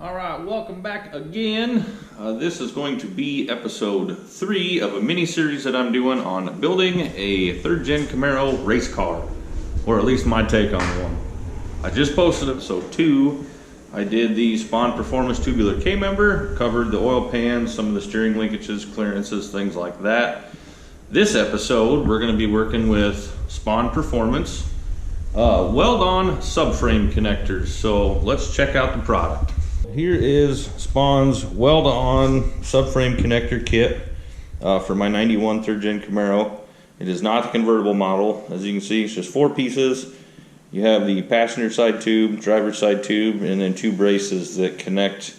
Alright, welcome back again. This is going to be episode 3 of a mini-series that I'm doing on building a 3rd Gen Camaro race car. Or at least my take on one. I just posted episode 2. I did the Spohn Performance tubular K-member, covered the oil pan, some of the steering linkages, clearances, things like that. This episode, we're going to be working with Spohn Performance weld-on subframe connectors. So let's check out the product. Here is Spohn's weld-on subframe connector kit for my 91 3rd Gen Camaro. It is not the convertible model. As you can see, it's just 4 pieces. You have the passenger side tube, driver's side tube, and then 2 braces that connect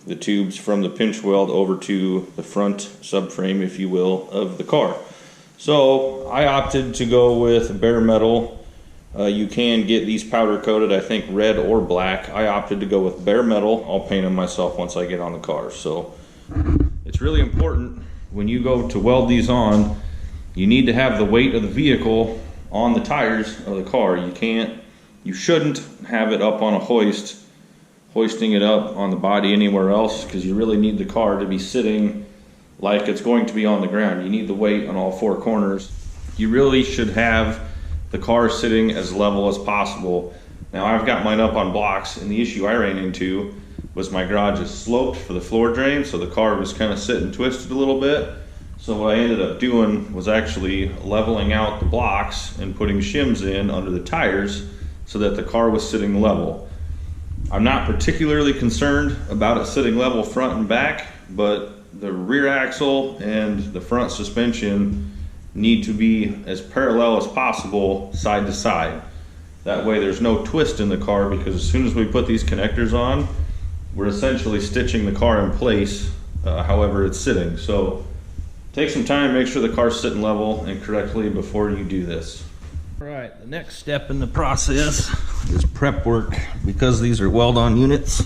the tubes from the pinch weld over to the front subframe, if you will, of the car. So I opted to go with bare metal. You can get these powder coated, I think red or black. I opted to go with bare metal. I'll paint them myself once I get on the car. So it's really important when you go to weld these on, you need to have the weight of the vehicle on the tires of the car. You shouldn't have it up on a hoisting it up on the body anywhere else, because you really need the car to be sitting like it's going to be on the ground. You need the weight on all 4 corners. You really should have the car sitting as level as possible. Now I've got mine up on blocks, and the issue I ran into was my garage is sloped for the floor drain, so the car was kind of sitting twisted a little bit. So what I ended up doing was actually leveling out the blocks and putting shims in under the tires so that the car was sitting level. I'm not particularly concerned about it sitting level front and back, but the rear axle and the front suspension need to be as parallel as possible side to side. That way there's no twist in the car, because as soon as we put these connectors on, we're essentially stitching the car in place however it's sitting. So take some time, make sure the car's sitting level and correctly before you do this. All right, the next step in the process is prep work. Because these are weld-on units,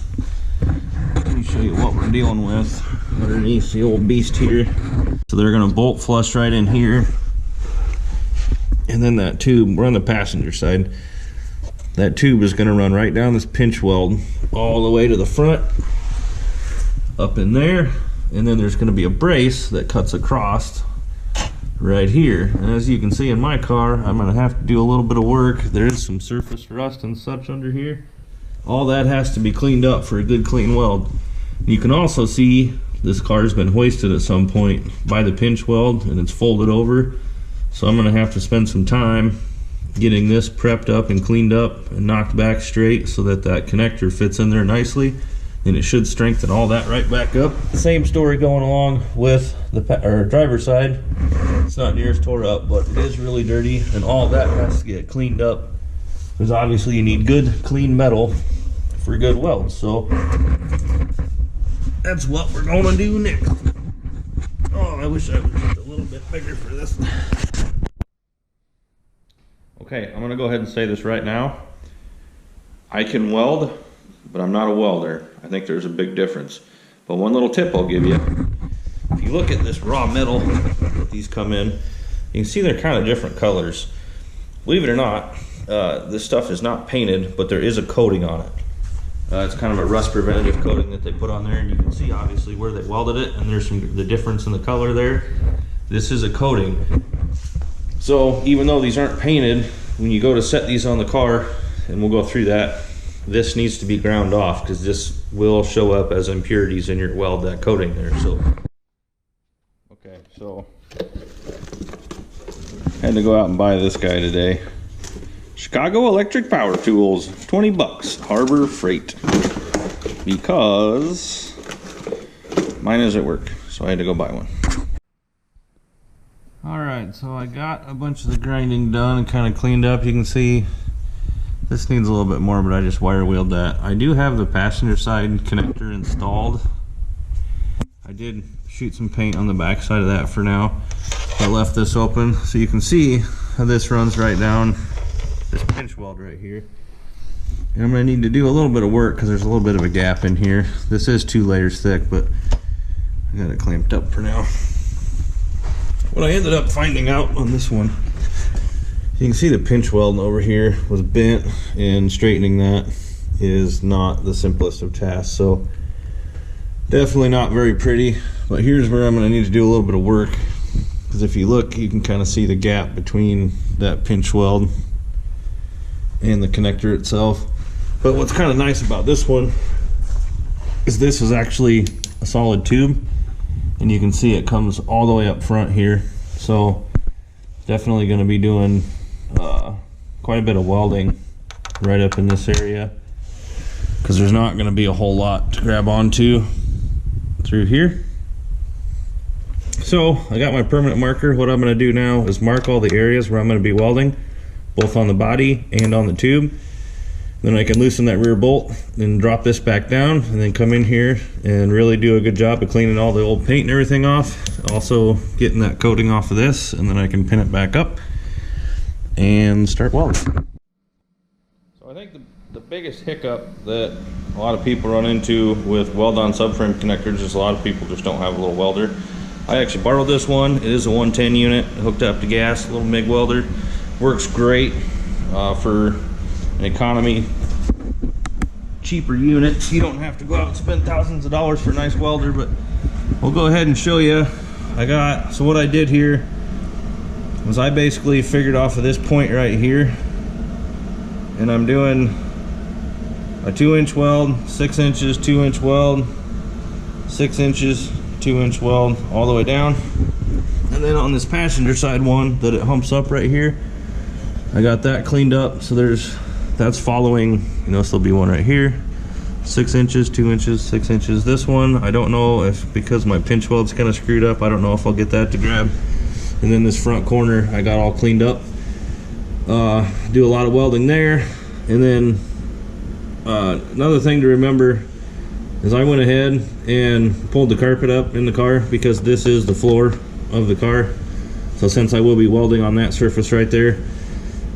let me show you what we're dealing with underneath the old beast here. So they're going to bolt flush right in here, and then that tube, we're on the passenger side, that tube is going to run right down this pinch weld all the way to the front, up in there, and then there's going to be a brace that cuts across right here. And as you can see in my car, I'm going to have to do a little bit of work. There is some surface rust and such under here. All that has to be cleaned up for a good clean weld. You can also see this car's been hoisted at some point by the pinch weld, and it's folded over. So I'm going to have to spend some time getting this prepped up and cleaned up and knocked back straight so that that connector fits in there nicely, and it should strengthen all that right back up. Same story going along with the driver's side. It's not near as tore up, but it is really dirty, and all that has to get cleaned up, because obviously you need good clean metal for good welds. So that's what we're going to do next. Oh, I wish I was just a little bit bigger for this. Okay, I'm going to go ahead and say this right now. I can weld, but I'm not a welder. I think there's a big difference. But one little tip I'll give you. If you look at this raw metal that these come in, you can see they're kind of different colors. Believe it or not, this stuff is not painted, but there is a coating on it. It's kind of a rust preventative coating that they put on there, and you can see obviously where they welded it, and there's the difference in the color there. This is a coating. So even though these aren't painted, when you go to set these on the car, and we'll go through that, this needs to be ground off, because this will show up as impurities in your weld, that coating there. So okay, so I had to go out and buy this guy today. Chicago Electric Power Tools, 20 bucks, Harbor Freight, because mine is at work, so I had to go buy one. Alright, so I got a bunch of the grinding done and kind of cleaned up. You can see this needs a little bit more, but I just wire wheeled that. I do have the passenger side connector installed. I did shoot some paint on the back side of that for now. I left this open so you can see how this runs right down this pinch weld right here. And I'm going to need to do a little bit of work because there's a little bit of a gap in here. This is 2 layers thick, but I got it clamped up for now. What I ended up finding out on this one, you can see the pinch weld over here was bent, and straightening that is not the simplest of tasks. So definitely not very pretty, but here's where I'm going to need to do a little bit of work, because if you look, you can kind of see the gap between that pinch weld and the connector itself. But what's kind of nice about this one is this is actually a solid tube, and you can see it comes all the way up front here. So definitely going to be doing quite a bit of welding right up in this area, because there's not going to be a whole lot to grab onto through here. So I got my permanent marker. What I'm going to do now is mark all the areas where I'm going to be welding, both on the body and on the tube. Then I can loosen that rear bolt, then drop this back down, and then come in here and really do a good job of cleaning all the old paint and everything off. Also getting that coating off of this, and then I can pin it back up and start welding. So I think the biggest hiccup that a lot of people run into with weld-on subframe connectors is a lot of people just don't have a little welder. I actually borrowed this one. It is a 110 unit, hooked up to gas, a little MIG welder. Works great for an economy, cheaper unit. You don't have to go out and spend thousands of dollars for a nice welder, but we'll go ahead and show you. So what I did here was I basically figured off of this point right here, and I'm doing a 2-inch weld, 6 inches, 2-inch weld, 6 inches, 2-inch weld, all the way down. And then on this passenger side one that it humps up right here, I got that cleaned up. So that's following, you know, so there'll be one right here, 6 inches, 2 inches, 6 inches. This one, I don't know if, because my pinch weld's kind of screwed up, I don't know if I'll get that to grab. And then this front corner, I got all cleaned up. Do a lot of welding there. And then another thing to remember is I went ahead and pulled the carpet up in the car, because this is the floor of the car. So since I will be welding on that surface right there,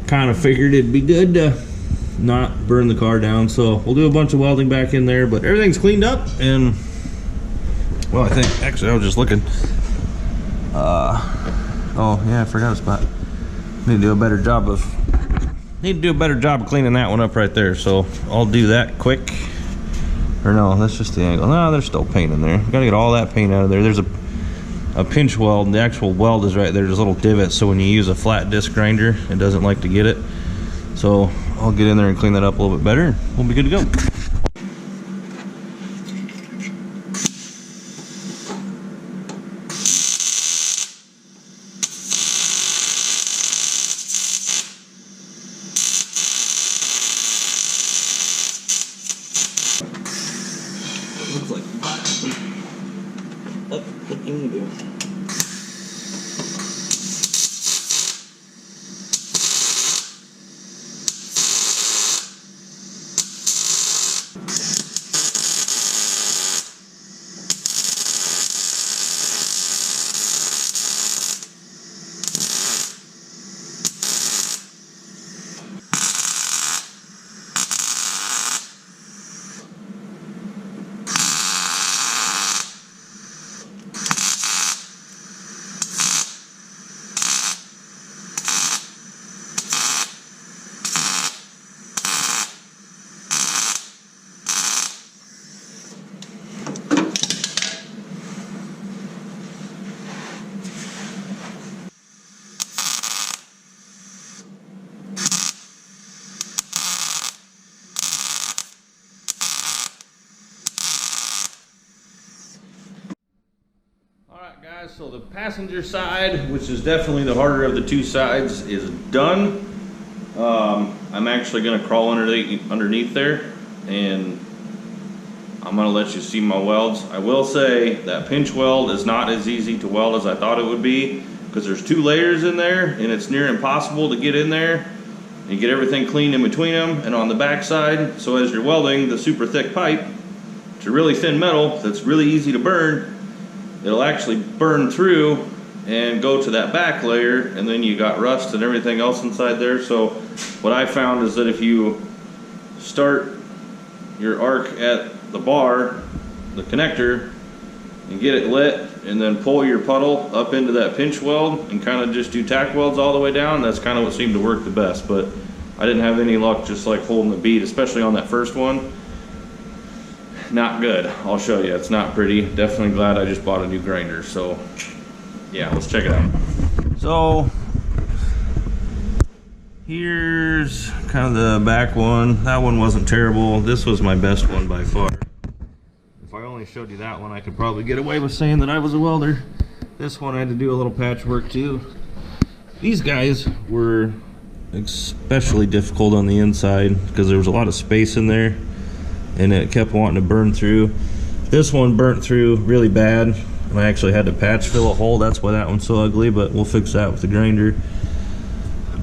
kind of figured it'd be good to not burn the car down. So we'll do a bunch of welding back in there, but everything's cleaned up. And well, I think actually I was just looking, oh yeah, I forgot a spot. Need to do a better job of cleaning that one up right there. So I'll do that quick. Or no, that's just the angle. No, there's still paint in there. Gotta get all that paint out of there. There's a pinch weld, and the actual weld is right there. There's little divots, so when you use a flat disc grinder, it doesn't like to get it. So I'll get in there and clean that up a little bit better. We'll be good to go. Looks like up the angle. Guys, so the passenger side, which is definitely the harder of the two sides, is done. I'm actually going to crawl underneath there, and I'm going to let you see my welds. I will say that pinch weld is not as easy to weld as I thought it would be, because there's 2 layers in there, and it's near impossible to get in there and get everything cleaned in between them and on the back side. So as you're welding the super thick pipe to really thin metal that's really easy to burn, it'll actually burn through and go to that back layer, and then you got rust and everything else inside there. So what I found is that if you start your arc at the bar, the connector, and get it lit, and then pull your puddle up into that pinch weld and kind of just do tack welds all the way down, that's kind of what seemed to work the best. But I didn't have any luck just like holding the bead, especially on that first one. Not good. I'll show you. It's not pretty. Definitely glad I just bought a new grinder. So yeah, let's check it out. So here's kind of the back one. That one wasn't terrible. This was my best one by far. If I only showed you that one, I could probably get away with saying that I was a welder. This one I had to do a little patchwork too. These guys were especially difficult on the inside because there was a lot of space in there and it kept wanting to burn through. This one burnt through really bad and I actually had to patch fill a hole. That's why that one's so ugly, but we'll fix that with the grinder.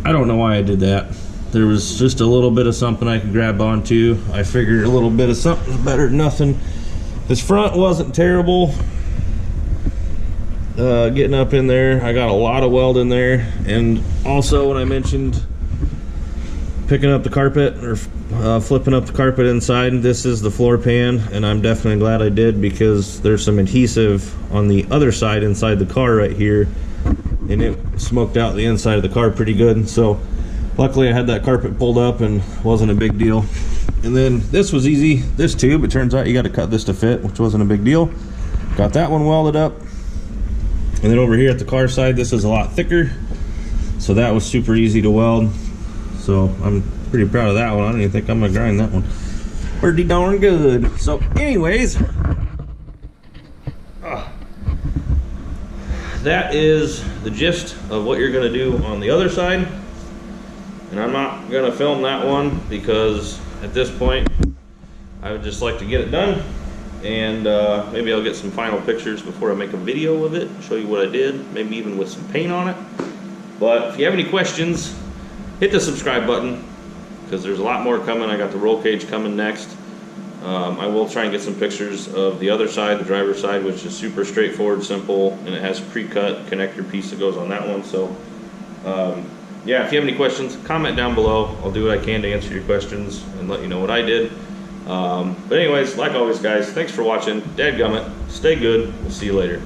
I don't know why I did that. There was just a little bit of something I could grab onto. I figured a little bit of something's better than nothing. This front wasn't terrible. Getting up in there, I got a lot of weld in there. And also when I mentioned picking up the carpet or flipping up the carpet inside, this is the floor pan, and I'm definitely glad I did because there's some adhesive on the other side inside the car right here, and it smoked out the inside of the car pretty good. So luckily I had that carpet pulled up and wasn't a big deal. And then this was easy. This tube, it turns out you got to cut this to fit, which wasn't a big deal. Got that one welded up. And then over here at the car side, this is a lot thicker, so that was super easy to weld. So I'm pretty proud of that one. I don't even think I'm gonna grind that one. Pretty darn good. So anyways, that is the gist of what you're gonna do on the other side. And I'm not gonna film that one because at this point, I would just like to get it done. And maybe I'll get some final pictures before I make a video of it, show you what I did, maybe even with some paint on it. But if you have any questions, hit the subscribe button because there's a lot more coming. I got the roll cage coming next. I will try and get some pictures of the other side, the driver's side, which is super straightforward, simple, and it has pre-cut connector piece that goes on that one. So yeah, if you have any questions, comment down below. I'll do what I can to answer your questions and let you know what I did. But anyways, like always guys, thanks for watching. Dadgummit, stay good. We'll see you later.